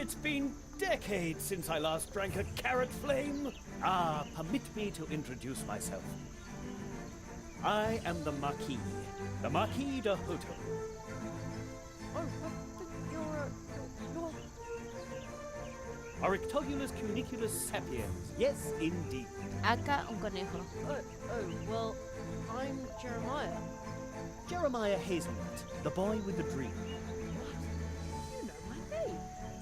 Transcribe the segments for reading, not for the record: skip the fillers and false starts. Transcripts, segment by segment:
It's been decades since I last drank a carrot flame. Permit me to introduce myself. I am the Marquis de Hoto. Oh, you're... Orictolulus cuniculus sapiens. Yes, indeed. Acá un conejo. Well, I'm Jeremiah. Jeremiah Hazelnut, the boy with the dream. You know my name.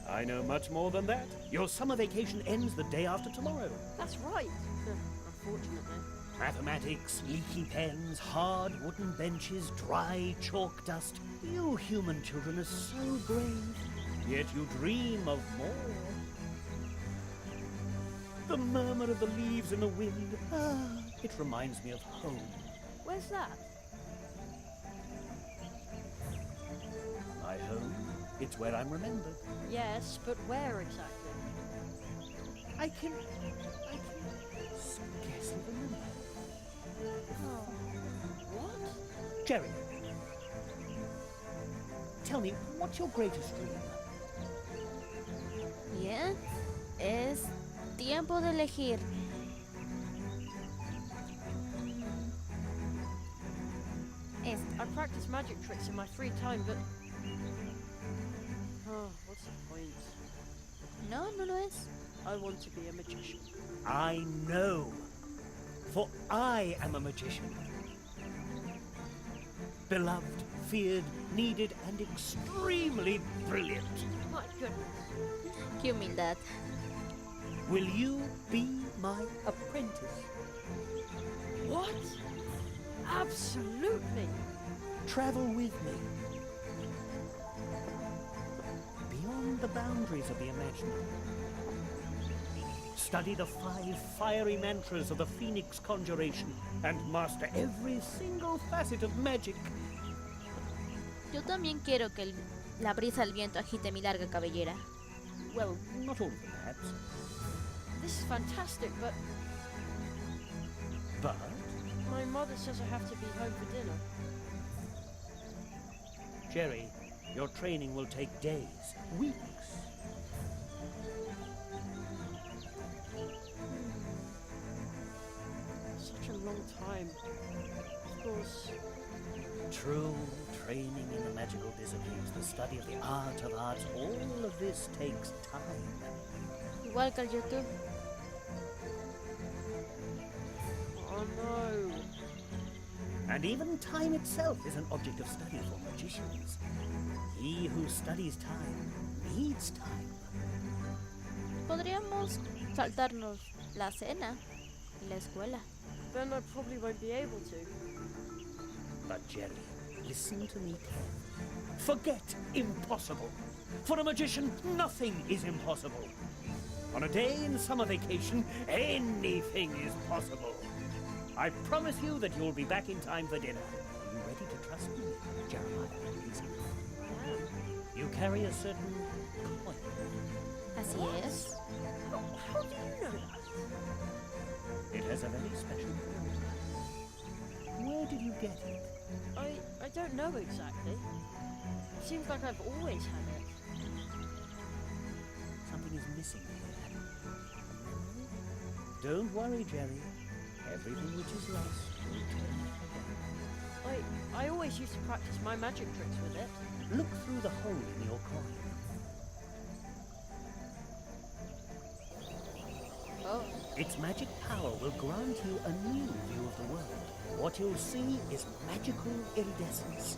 I know much more than that. Your summer vacation ends the day after tomorrow. That's right. Unfortunately. Mathematics, leaky pens, hard wooden benches, dry chalk dust. You human children are so brave, yet you dream of more. The murmur of the leaves in the wind. It reminds me of home. Where's that? My home? It's where I'm remembered. Yes, but where exactly? I can scarcely remember. Oh. What? Jerry, tell me, what's your greatest dream? Bien, es tiempo de elegir. I practice magic tricks in my free time, but... Oh, what's the point? No, no lo es. I want to be a magician. I know, for I am a magician. Beloved, feared, needed, and extremely brilliant. My goodness. Qué humildad. Will you be my apprentice? What? Absolutely. Travel with me. Beyond the boundaries of the imaginable. Study the 5 fiery mantras of the Phoenix Conjuration and master every single facet of magic. Yo también quiero que la brisa del viento agite mi larga cabellera. Well, not all of them, perhaps. This is fantastic, but But my mother says I have to be home for dinner. Jerry, your training will take days, weeks. Such a long time. Of course. True, training in the magical disciplines, the study of the art of arts, all of this takes time. Igual que el YouTube. Oh no. And even time itself is an object of study for magicians. He who studies time needs time. Podríamos saltarnos la cena y la escuela. Then I probably won't be able to. But Jerry, listen to me carefully. Forget impossible. For a magician, nothing is impossible. On a day in summer vacation, anything is possible. I promise you that you'll be back in time for dinner. Are you ready to trust me, Jeremiah? You carry a certain coin. Así es. How do you know that? It has a very special meaning. Where did you get it? I don't know exactly. It seems like I've always had it. Something is missing here. Don't worry, Jerry. Everything which is lost will return again. I always used to practice my magic tricks with it. Look through the hole in your coin. Oh, Its magic power will grant you a new view of the world. What you'll see is magical iridescence.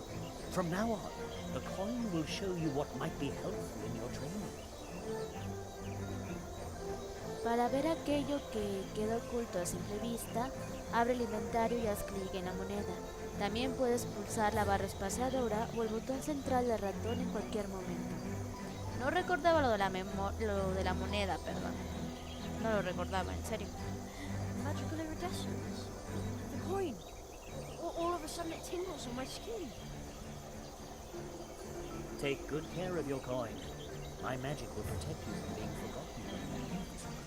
From now on, the coin will show you what might be helpful in your training. para ver aquello que queda oculto a simple vista, abre el inventario y haz clic en la moneda. También puedes pulsar la barra espaciadora o el botón central del ratón en cualquier momento. No recordaba lo de la moneda, perdón. No lo recordaba, en serio. Magical iridescence. The coin. All of a sudden it tingles on my skin. Take good care of your coin. My magic will protect you from being forgotten when you leave this world.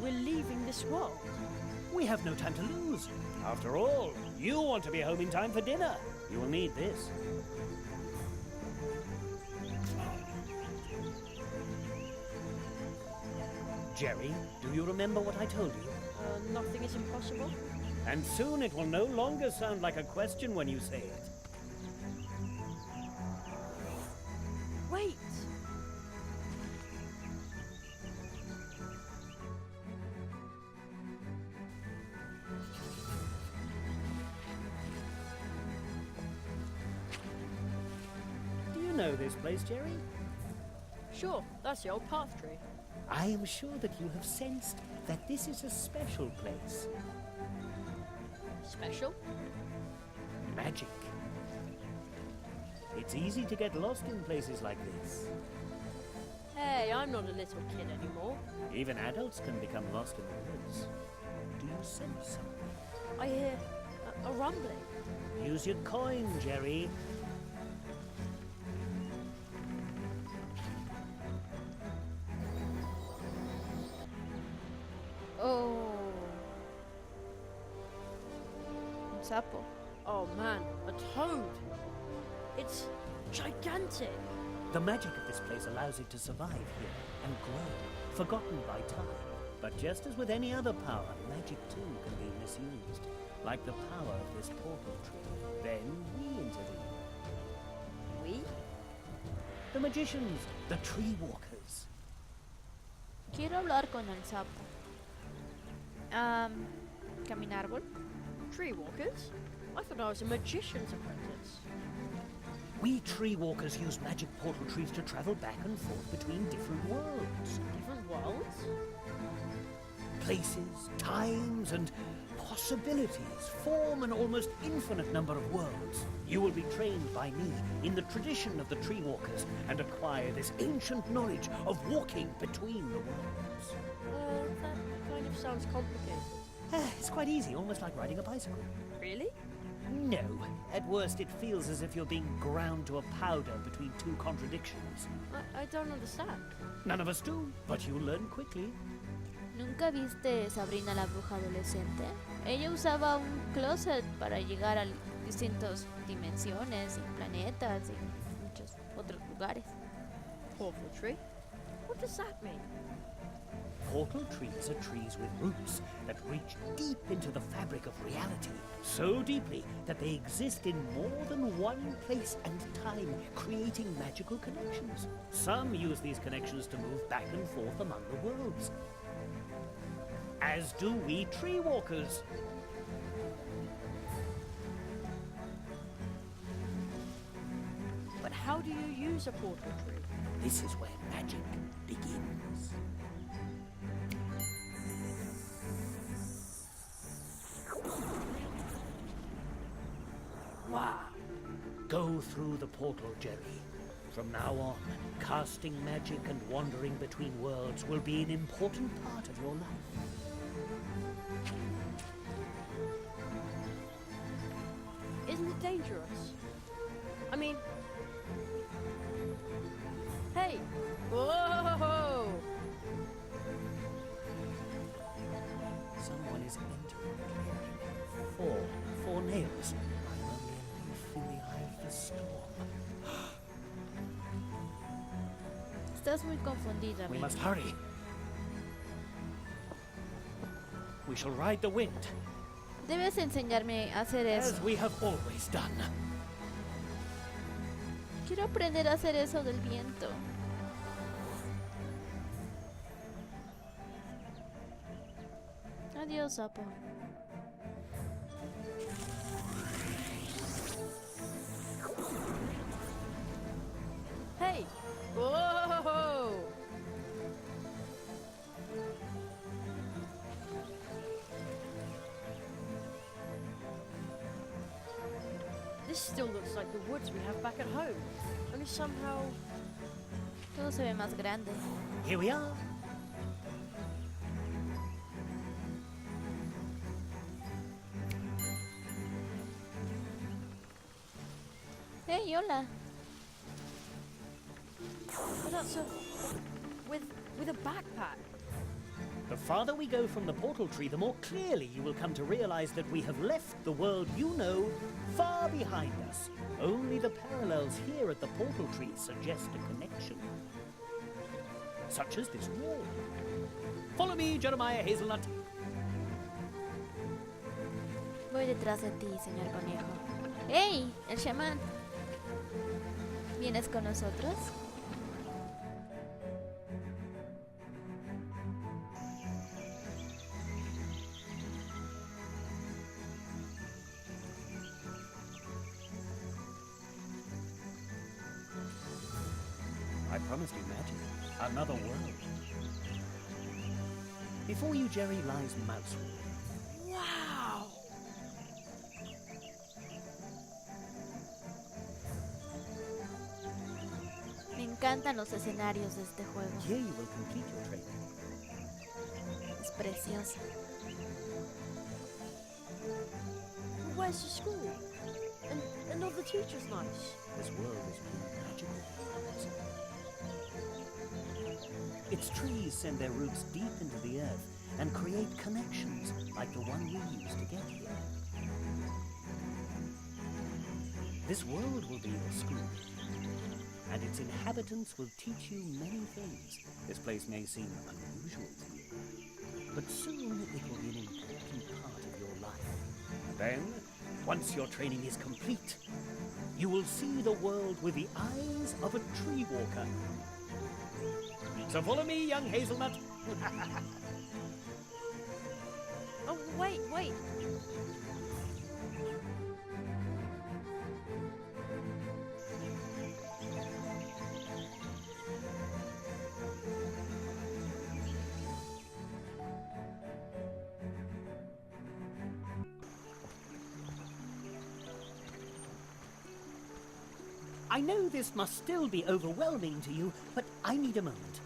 We're leaving this world. We have no time to lose. After all, you want to be home in time for dinner. You will need this. Jerry, do you remember what I told you? Nothing is impossible? And soon it will no longer sound like a question when you say it. Wait! Do you know this place, Jerry? Sure, that's the old path tree. I am sure that you have sensed that this is a special place. Special? Magic. It's easy to get lost in places like this. Hey, I'm not a little kid anymore. Even adults can become lost in the woods. Do you sense something? I hear a rumbling. Use your coin, Jerry. Oh. Un sapo. Oh man, a toad! It's gigantic! The magic of this place allows it to survive here and grow, forgotten by time. But just as with any other power, magic too can be misused, like the power of this portal tree. Then we intervene. We? The magicians, the tree walkers. Quiero hablar con el sapo. Caminar árbol. Tree walkers? I thought I was a magician's apprentice. We tree walkers use magic portal trees to travel back and forth between different worlds. Different worlds? Places, times, and possibilities form an almost infinite number of worlds. You will be trained by me in the tradition of the tree walkers and acquire this ancient knowledge of walking between the worlds. That kind of sounds complicated. It's quite easy, almost like riding a bicycle. Really? No. At worst, it feels as if you're being ground to a powder between two contradictions. I don't understand. None of us do, but you'll learn quickly. ¿Nunca viste Sabrina la bruja adolescente? Ella usaba un closet para llegar a distintas dimensiones y planetas y muchos otros lugares. Portal tree? What does that mean? Portal trees are trees with roots that reach deep into the fabric of reality, so deeply that they exist in more than one place and time, creating magical connections. Some use these connections to move back and forth among the worlds, as do we tree walkers. But how do you use a portal tree? This is where magic begins. Wow. Go through the portal, Jerry. From now on, casting magic and wandering between worlds will be an important part of your life. Isn't it dangerous? I mean... Hey! Whoa! Someone is entering the clearing. Four nails. I'm only a leaf in the eye of the storm. Estás muy confundida, We amigo. must hurry. We shall ride the wind, Debes enseñarme a hacer as eso. we have always done. Quiero aprender a hacer eso del viento. Adiós, sapo. Hey! Whoa! This still looks like the woods we have back at home. Only somehow... Todo se ve más grande. Here we are. Hey, hola. But that's a... with a backpack. The farther we go from the portal tree, the more clearly you will come to realize that we have left the world you know far behind us. Only the parallels here at the portal tree suggest a connection. such as this wall. Follow me, Jeremiah Hazelnut. Voy detrás de ti, señor conejo. ¡Hey! El chamán. ¿Vienes con nosotros? I promised you magic. Another world. Before you, Jerry, lies Mousewood. Wow! Me encantan los escenarios de este juego. Here you will complete your training. Es precioso. Where's the school? And all the teachers nice? This world is really magical. Its trees send their roots deep into the earth and create connections like the one we used to get here. This world will be your school, and its inhabitants will teach you many things. This place may seem unusual to you, but soon it will be an important part of your life. Then, once your training is complete, you will see the world with the eyes of a tree walker. So follow me, young hazelnut. Oh, wait. I know this must still be overwhelming to you, but I need a moment.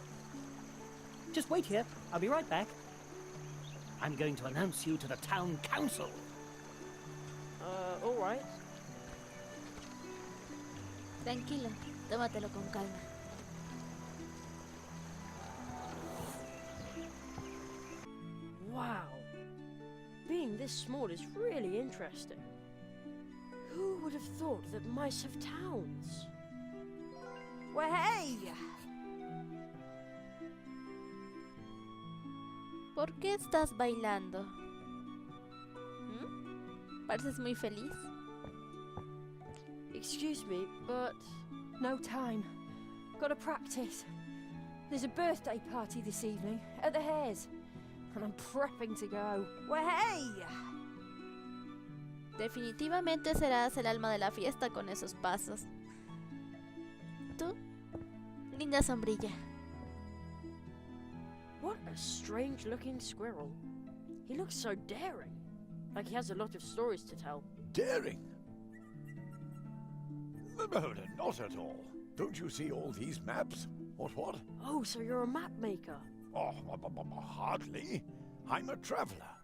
Just wait here. I'll be right back. I'm going to announce you to the town council. All right. Tranquilo, tómatelo con calma. Wow. Being this small is really interesting. Who would have thought that mice have towns? Well, hey! ¿Por qué estás bailando? ¿Mm? Pareces muy feliz. Excuse me, but no time. Gotta practice. There's a birthday party this evening at the Hares, and I'm prepping to go. Well, hey! Definitivamente serás el alma de la fiesta con esos pasos. ¿Tú? Linda sombrilla. What a strange-looking squirrel. He looks so daring, like he has a lot of stories to tell. Daring? No, not at all. Don't you see all these maps? What? Oh, so you're a map maker. Oh, hardly. I'm a traveler.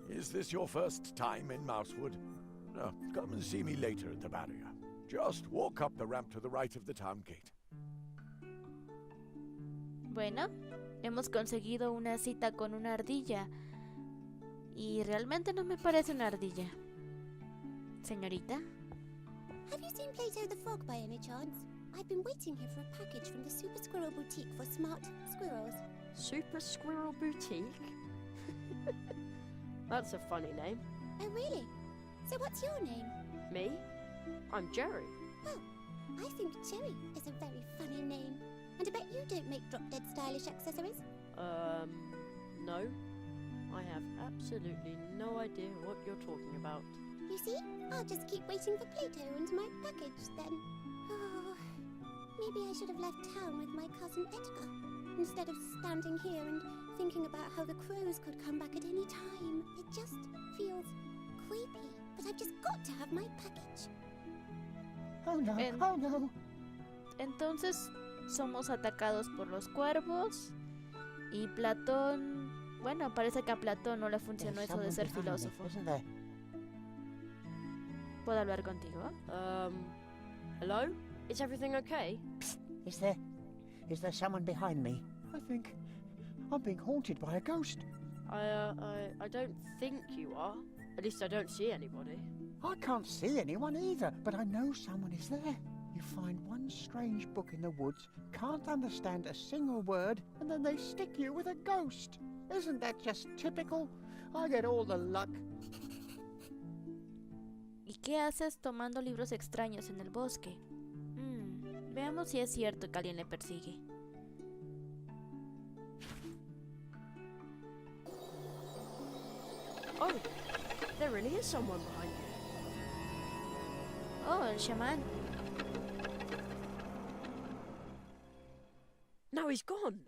Is this your first time in Mousewood? No, come and see me later at the barrier. Just walk up the ramp to the right of the town gate. Bueno, hemos conseguido una cita con una ardilla. Y realmente no me parece una ardilla. Señorita. Have you seen Plato the Frog by any chance? I've been waiting here for a package from the Super Squirrel Boutique for smart squirrels. Super Squirrel Boutique? That's a funny name. Oh, really? So what's your name? Me? I'm Jerry. Oh, I think Cherry is a very funny name. And I bet you don't make drop-dead stylish accessories. No. I have absolutely no idea what you're talking about. You see? I'll just keep waiting for Plato and my package then. Oh, maybe I should have left town with my cousin Edgar, instead of standing here and thinking about how the crows could come back at any time. It just feels creepy, but I've just got to have my package. Oh no, oh no. Entonces somos atacados por los cuervos y Platón... Bueno, parece que a Platón no le funcionó eso de ser filósofo. ¿Puedo hablar contigo? Hello? Is everything okay? Psst, is there someone behind me? I think I'm being haunted by a ghost. I don't think you are. At least I don't see anybody. I can't see anyone either, but I know someone is there. You find one strange book in the woods, can't understand a single word, and then they stick you with a ghost. Isn't that just typical? I get all the luck. ¿Y qué haces tomando libros extraños en el bosque? Veamos si es cierto que alguien le persigue. Oh, there really is someone behind you. Oh, el chamán. Now he's gone.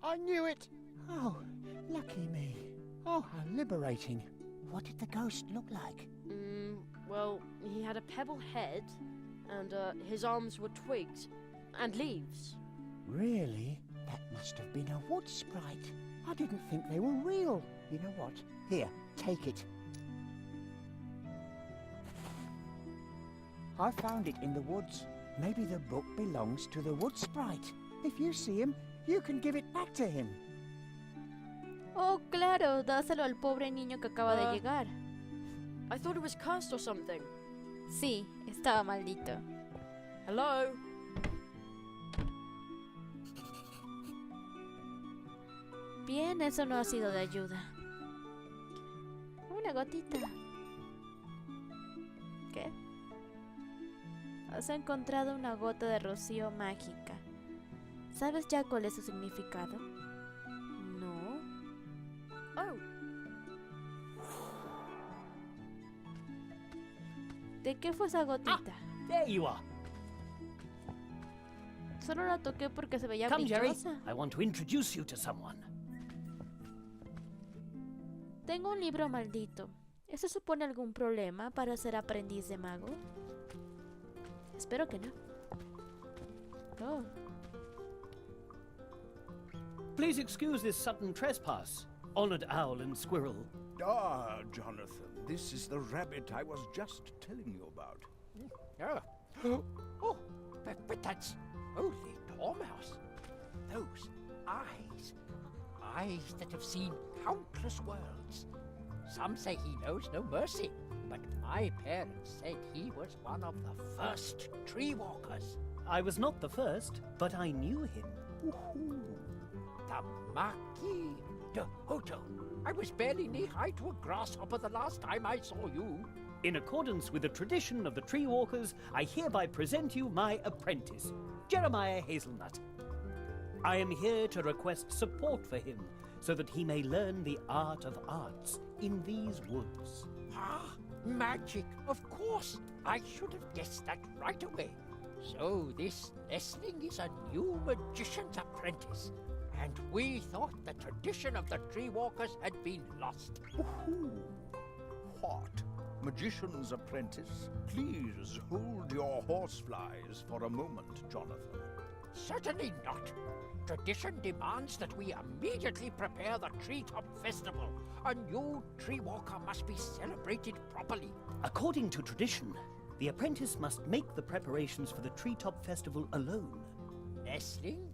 I knew it! Oh, lucky me. Oh, how liberating. What did the ghost look like? Well, he had a pebble head, and his arms were twigs and leaves. Really? That must have been a wood sprite. I didn't think they were real. You know what? Here, take it. I found it in the woods. Maybe the book belongs to the wood sprite. If you see him, you can give it back to him. Oh, claro, dáselo al pobre niño que acaba de llegar. I thought it was cursed or something. Sí, estaba maldito. Hello? Bien, eso no ha sido de ayuda. Una gotita. ¿Qué? Has encontrado una gota de rocío mágica. ¿Sabes ya cuál es su significado? No. Oh, ¿De qué fue esa gotita? There you are. Solo la toqué porque se veía Come, Jerry. brillosa. I want to introduce you to someone. Tengo un libro maldito. ¿Eso supone algún problema para ser aprendiz de mago? Espero que no. Oh. Please excuse this sudden trespass, honored owl and squirrel. Ah, Jonathan, this is the rabbit I was just telling you about. Oh, but that's only Dormouse. Those eyes. Eyes that have seen countless worlds. Some say he knows no mercy, but my parents said he was one of the first tree walkers. I was not the first, but I knew him. Ooh, the Marquis de Hoto. I was barely knee-high to a grasshopper the last time I saw you. In accordance with the tradition of the tree walkers, I hereby present you my apprentice, Jeremiah Hazelnut. I am here to request support for him, so that he may learn the art of arts in these woods. Ah, magic, of course. I should have guessed that right away. So this Lesling is a new magician's apprentice. And we thought the tradition of the tree walkers had been lost. Ooh. What? Magician's apprentice? Please hold your horseflies for a moment, Jonathan. Certainly not. Tradition demands that we immediately prepare the Treetop Festival. A new tree walker must be celebrated properly. According to tradition, the apprentice must make the preparations for the Treetop Festival alone. Lesling,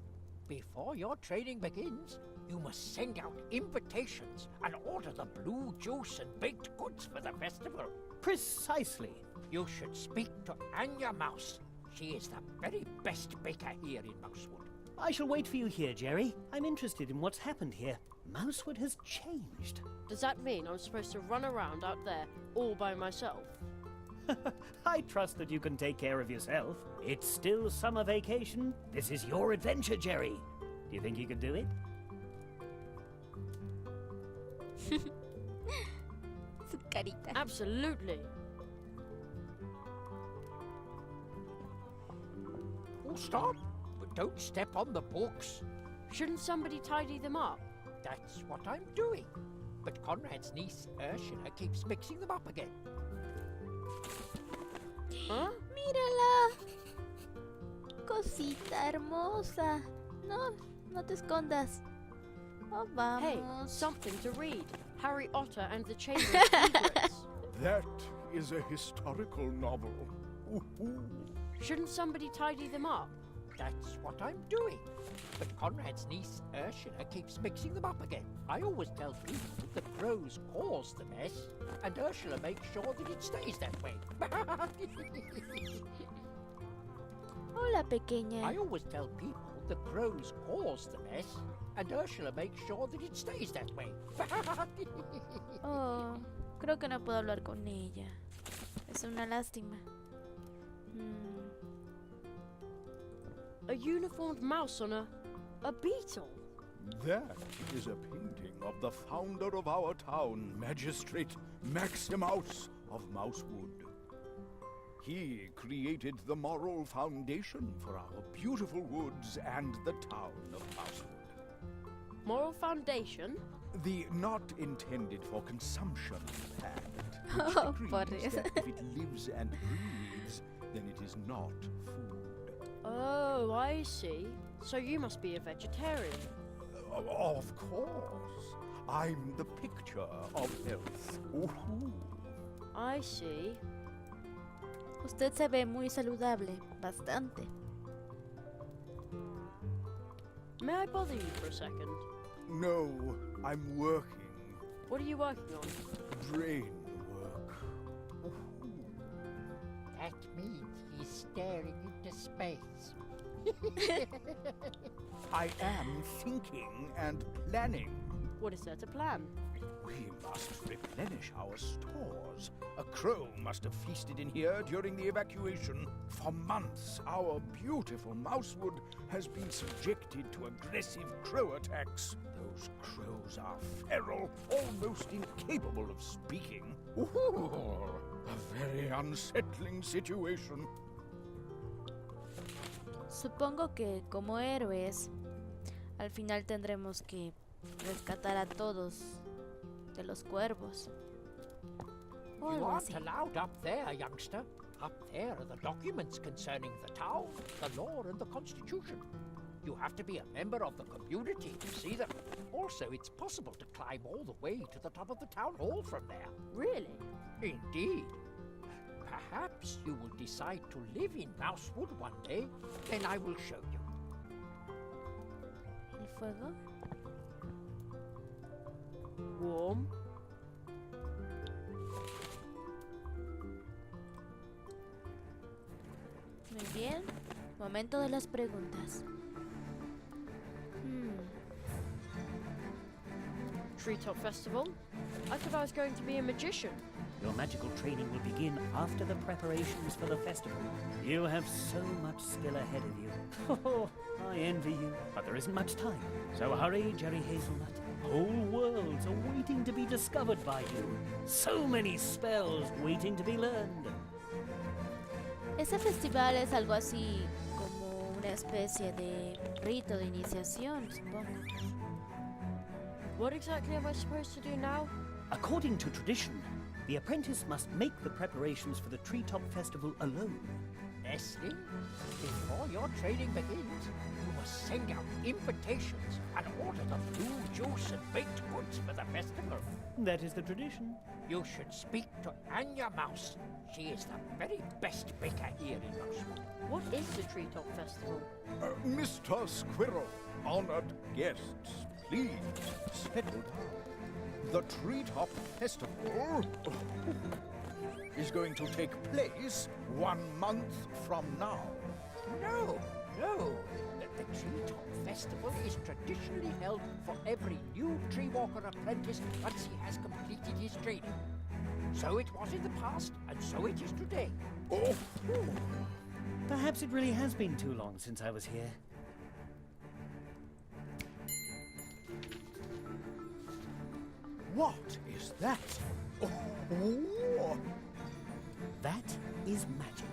before your training begins, you must send out invitations and order the blue juice and baked goods for the festival. Precisely. You should speak to Anya Mouse. She is the very best baker here in Mousewood. I shall wait for you here, Jerry. I'm interested in what's happened here. Mousewood has changed. does that mean I'm supposed to run around out there all by myself? I trust that you can take care of yourself. It's still summer vacation. This is your adventure, Jerry. Do you think you can do it? Su carita. Absolutely. Oh, stop! But don't step on the books. Shouldn't somebody tidy them up? That's what I'm doing. But Conrad's niece, Ursula, keeps mixing them up again. Huh? ¡Mírala! Cosita hermosa. No, no te escondas. Oh, vamos. Hey, something to read. Harry Otter and the Chamber of Secrets. That is a historical novel. Ooh. Shouldn't somebody tidy them up? That's what I'm doing. But Conrad's niece, Ursula, keeps mixing them up again. I always tell people the crows cause the mess, and Ursula makes sure that it stays that way. Hola, pequeña. I always tell people the crows cause the mess, and Ursula makes sure that it stays that way. Oh, creo que no puedo hablar con ella. Es una lástima. A uniformed mouse on a beetle? That is a painting of the founder of our town, Magistrate Maximus of Mousewood. He created the moral foundation for our beautiful woods and the town of Mousewood. Moral foundation? The not intended for consumption pact, Oh, which por decrees Dios. that if it lives and breathes, then it is not food. Oh, I see. So you must be a vegetarian. Of course. I'm the picture of health. Ooh. I see. Usted se ve muy saludable, bastante. May I bother you for a second? No, I'm working. What are you working on? Brain work. That means he's staring into space. I am thinking and planning. What is there to plan? We must replenish our stores. A crow must have feasted in here during the evacuation. For months, our beautiful Mousewood has been subjected to aggressive crow attacks. Those crows are feral, almost incapable of speaking. Ooh, a very unsettling situation. Supongo que, como héroes, al final tendremos que rescatar a todos de los cuervos. O You algo aren't así. allowed up there, youngster. Up there are the documents concerning the town, the law and the constitution. You have to be a member of the community to see them. Also, it's possible to climb all the way to the top of the town hall from there. Really? Indeed. Perhaps you will decide to live in Mousewood one day, then I will show you. ¿El fuego? Warm? Muy bien. Momento de las preguntas. Treetop Festival? I thought I was going to be a magician. Your magical training will begin after the preparations for the festival. You have so much skill ahead of you. Oh, I envy you. But there isn't much time. So hurry, Jerry Hazelnut. Whole worlds are waiting to be discovered by you. So many spells waiting to be learned. Ese festival es algo así como una especie de rito de iniciación, supongo. What exactly am I supposed to do now? According to tradition, the apprentice must make the preparations for the Treetop Festival alone. Nestle, before your training begins, you must send out invitations and order the food, juice and baked goods for the festival. That is the tradition. You should speak to Anya Mouse. She is the very best baker here in Mousewood. What is the Treetop Festival? Mr. Squirrel, honored guests, please settle down. The Treetop Festival is going to take place 1 month from now. No. The Treetop Festival is traditionally held for every new tree walker apprentice once he has completed his training. So it was in the past, and so it is today. Oh, Perhaps it really has been too long since I was here. what is that? Oh. That is magic.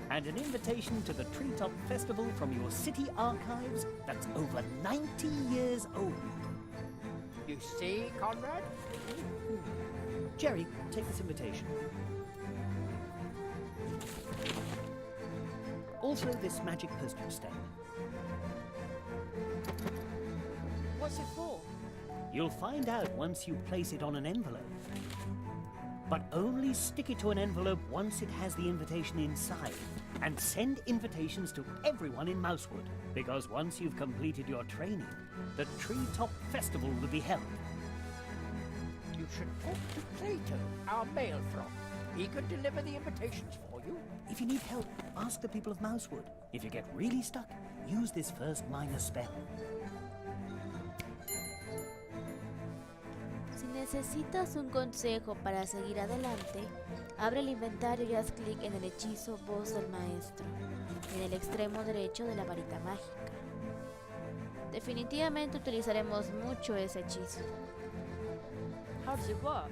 And an invitation to the Treetop Festival from your city archives that's over 90 years old. You see, Conrad? Jerry, take this invitation. Also this magic postage stamp. What's it for? You'll find out once you place it on an envelope. But only stick it to an envelope once it has the invitation inside. and send invitations to everyone in Mousewood. Because once you've completed your training, the Treetop Festival will be held. You should talk to Plato, our mail frog. He could deliver the invitations for you. If you need help, ask the people of Mousewood. If you get really stuck, use this first minor spell. Si necesitas un consejo para seguir adelante, abre el inventario y haz clic en el hechizo Voz del Maestro, en el extremo derecho de la varita mágica. Definitivamente utilizaremos mucho ese hechizo. How does it work?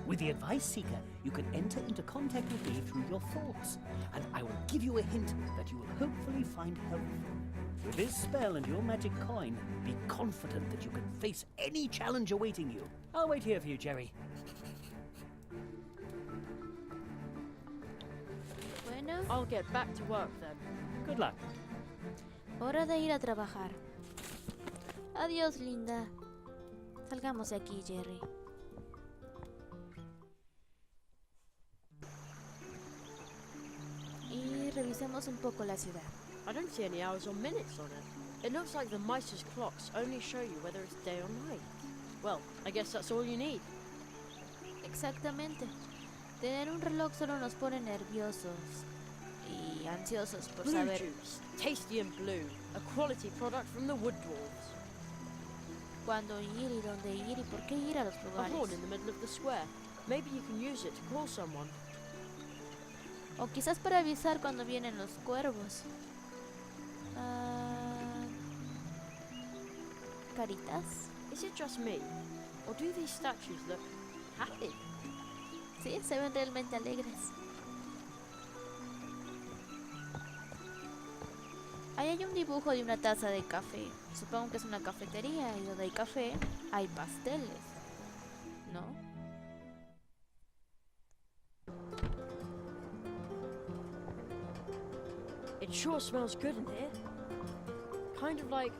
With the Advice Seeker, you can enter into contact with me through your thoughts, and I will give you a hint that you will hopefully find helpful. With this spell and your magic coin, be confident that you can face any challenge awaiting you. I'll wait here for you, Jerry. Bueno, I'll get back to work then. Good luck. hora de ir a trabajar. Adiós, linda. Salgamos de aquí, Jerry. Y revisemos un poco la ciudad. I don't see any hours or minutes on it. It looks like the mice's clocks only show you whether it's day or night. Well, I guess that's all you need. Exactamente. Tener un reloj solo nos pone nerviosos y ansiosos por Blue saber juice, tasty and blue, a quality product from the wood dwarves. cuándo ir y dónde ir y por qué ir a los A lugares. horn in the middle of the square. Maybe you can use it to call someone. O quizás para avisar cuando vienen los cuervos. Caritas. Is it just me? Or do these statues look happy? Sí, se ven realmente alegres. Ahí hay un dibujo de una taza de café. Supongo que es una cafetería y donde hay café hay pasteles, ¿no? It sure smells good in here. Kind of like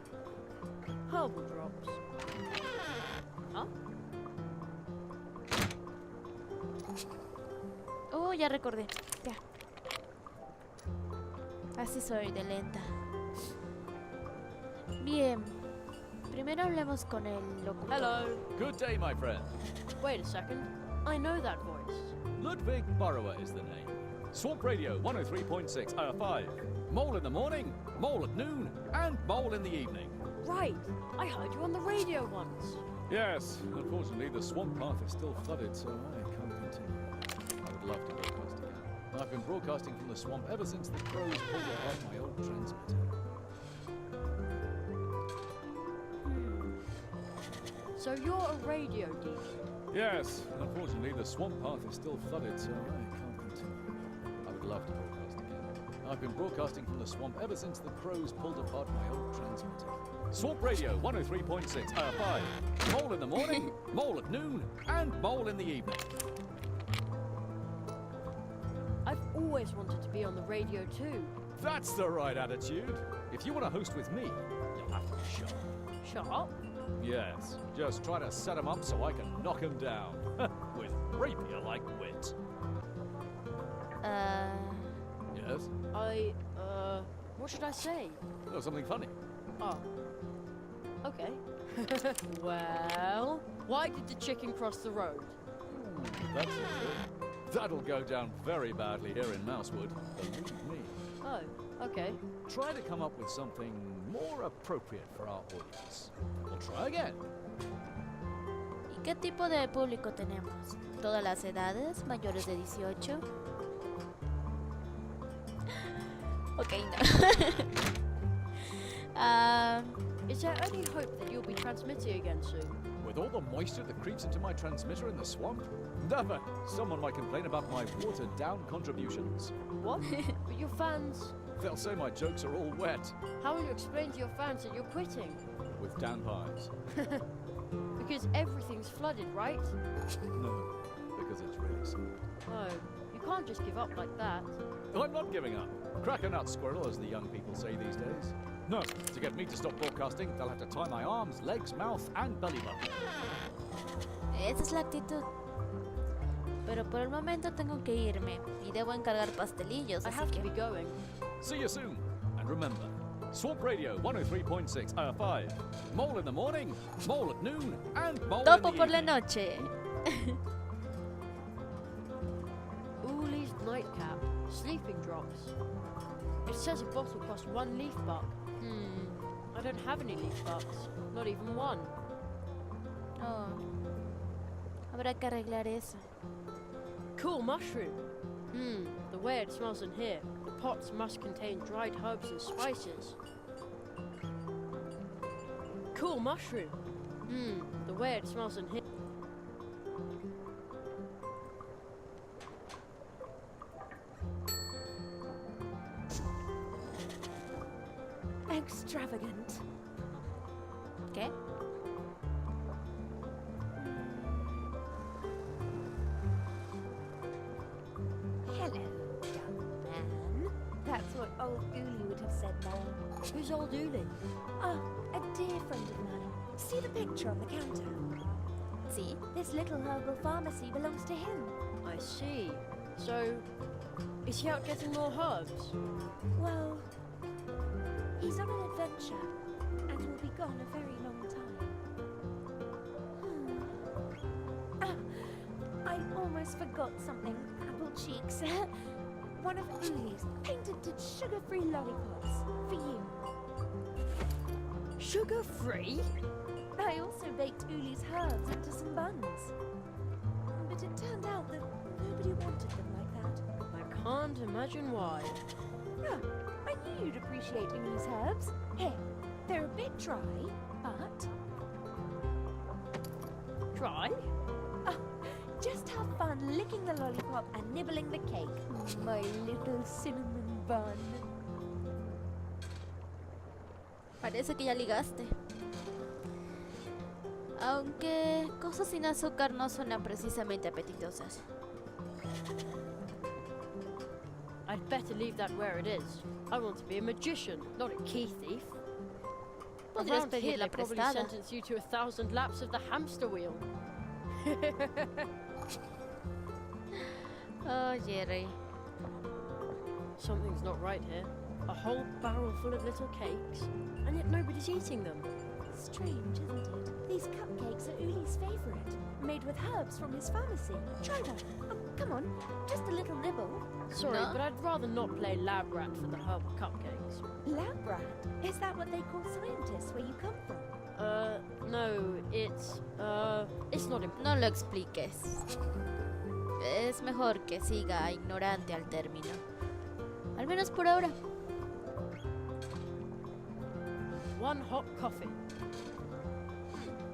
herbal drops. Huh? Oh, ya recordé. Ya. Así soy de lenta. Bien. Primero hablemos con el locutor. Hello. Good day, my friend. Wait a second. I know that voice. Ludwig Burrower is the name. Swamp Radio 103.6, 5. Mole in the morning, mole at noon, and mole in the evening. Right. I heard you on the radio once. Yes, unfortunately, the swamp path is still flooded, so I can't continue. I would love to broadcast again. I've been broadcasting from the swamp ever since the crows pulled apart my old transmitter. So you're a radio DJ. Yes, unfortunately, the swamp path is still flooded, so I can't continue. I would love to broadcast again. I've been broadcasting from the swamp ever since the crows pulled apart my old transmitter. Swamp Radio 103.6, 5. Mole in the morning, mole at noon, and mole in the evening. I've always wanted to be on the radio too. That's the right attitude. If you want to host with me, you'll have to be sharp. Sharp? Yes, just try to set 'em up so I can knock 'em down. With rapier-like wit. Yes? What should I say? Oh, something funny. Oh. Okay. Well, why did the chicken cross the road? That's it. That'll go down very badly here in Mousewood, believe me. Oh, okay. Try to come up with something more appropriate for our audience. We'll try again. ¿Y qué tipo de público tenemos? ¿Todas las edades? ¿Mayores de 18? Ok, no. Is there any hope that you'll be transmitting again soon? With all the moisture that creeps into my transmitter in the swamp? Never! Someone might complain about my watered-down contributions. What? But your fans... They'll say my jokes are all wet. How will you explain to your fans that you're quitting? With Dan pies. Because everything's flooded, right? No, because it's really sad. Oh, you can't just give up like that. I'm not giving up. Crack a nut, squirrel, as the young people say these days. No, to get me to stop broadcasting, they'll have to tie my arms, legs, mouth, and belly button. Esa es la actitud. Pero por el momento tengo que irme y debo encargar pastelillos, I así have to que... be going. See you soon. And remember, Swamp Radio 103.6, 5. Mole in the morning, mole at noon, and mole Topo in the por la evening. noche. Ooley's nightcap. Sleeping drops. It says a bottle costs 1 leaf buck. I don't have any leaf bucks. Not even one. Oh. Habrá que arreglar eso. Cool mushroom. The way it smells in here. The pots must contain dried herbs and spices. Cool mushroom. The way it smells in here. Extravagant. ¿Qué? Hello, young man. That's what old Uli would have said, ma'am. Who's old Ooley? Oh, a dear friend of mine. See the picture on the counter? See, this little herbal pharmacy belongs to him. I see. So, is he out getting more herbs? Well, he's on an adventure and will be gone a very long time. I almost forgot something. Apple cheeks. One of Uli's patented sugar-free lollipops for you. Sugar-free? I also baked Uli's herbs into some buns. But it turned out that nobody wanted them like that. I can't imagine why. Ah, I knew you'd appreciate Uli's herbs. Here, they're a bit dry, but... Dry? Oh, just have fun licking the lollipop and nibbling the cake. My little cinnamon bun. Parece que ya ligaste. Aunque cosas sin azúcar no suenan precisamente apetitosas. I'd better leave that where it is. I want to be a magician, not a key thief. Podrías Around here, pedirla they probably prestada. sentence you to 1,000 laps of the hamster wheel. Oh, Jerry. Something's not right here. A whole barrel full of little cakes, and yet nobody's eating them. Strange, isn't it? These cupcakes are Uli's favourite, made with herbs from his pharmacy. Try one. Oh, come on, just a little nibble. Sorry, No. but I'd rather not play lab rat for the herbal cupcakes. Lab rat? Is that what they call scientists where you come from? No, it's not important. No lo expliques. Es mejor que siga ignorante al término. Al menos por ahora. 1 hot coffee.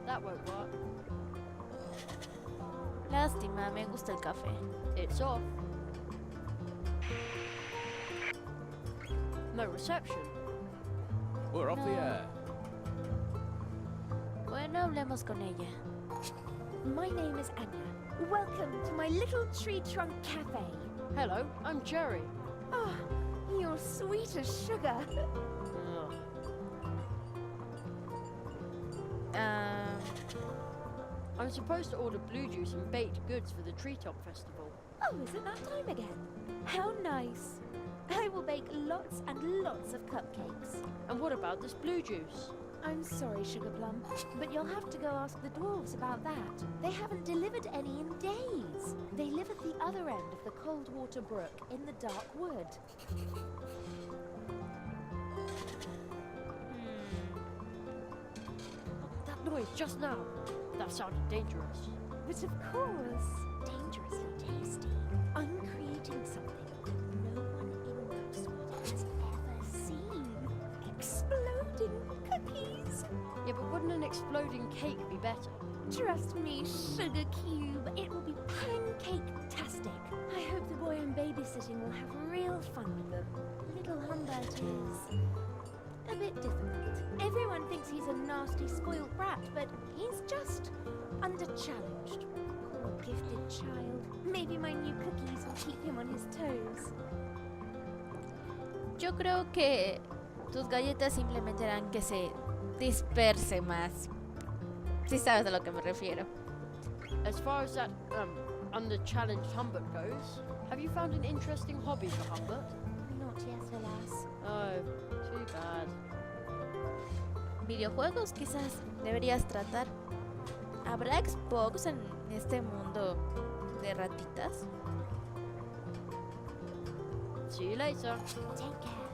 That won't work. Lástima, me gusta el café. It's off. No reception. We're off the No. air. Bueno, hablemos con ella. My name is Anya. Welcome to my little tree trunk cafe. Hello, I'm Jerry. Oh, you're sweet as sugar. Ugh. I'm supposed to order blue juice and baked goods for the Treetop Festival. Oh, is it that time again? How nice. I will bake lots and lots of cupcakes. And what about this blue juice? I'm sorry, Sugar Plum, but you'll have to go ask the dwarves about that. They haven't delivered any in days. They live at the other end of the cold water brook in the dark wood. That noise just now. That sounded dangerous. But of course, dangerously tasty. I'm creating something that no one in Mousewood has ever seen. Exploding cookies. Yeah, but wouldn't an exploding cake be better? Trust me, Sugar Cube, it will be pancake-tastic. I hope the boy I'm babysitting will have real fun with them. Little Humbert is a bit difficult. Everyone thinks he's a nasty, spoiled brat, but he's just under-challenged. Poor gifted child. Maybe my new cookies will keep him on his toes. Yo creo que tus galletas simplemente harán que se disperse más. Si sabes a lo que me refiero. As far as that, And the challenged Humbert goes. Have you found an interesting hobby for Humbert? Not yet, alas. Oh, too bad. Videojuegos quizás deberías tratar. ¿Habrá Xbox en este mundo de ratitas? See you later. Take care.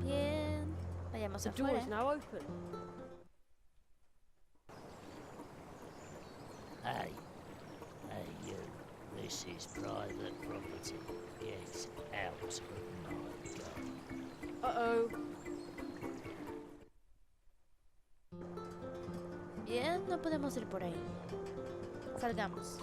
Bien, vayamos The door afuera. is now open. Hey, you. This is private property. Get out of my garden. Uh-oh. Bien, no podemos ir por ahí. Salgamos.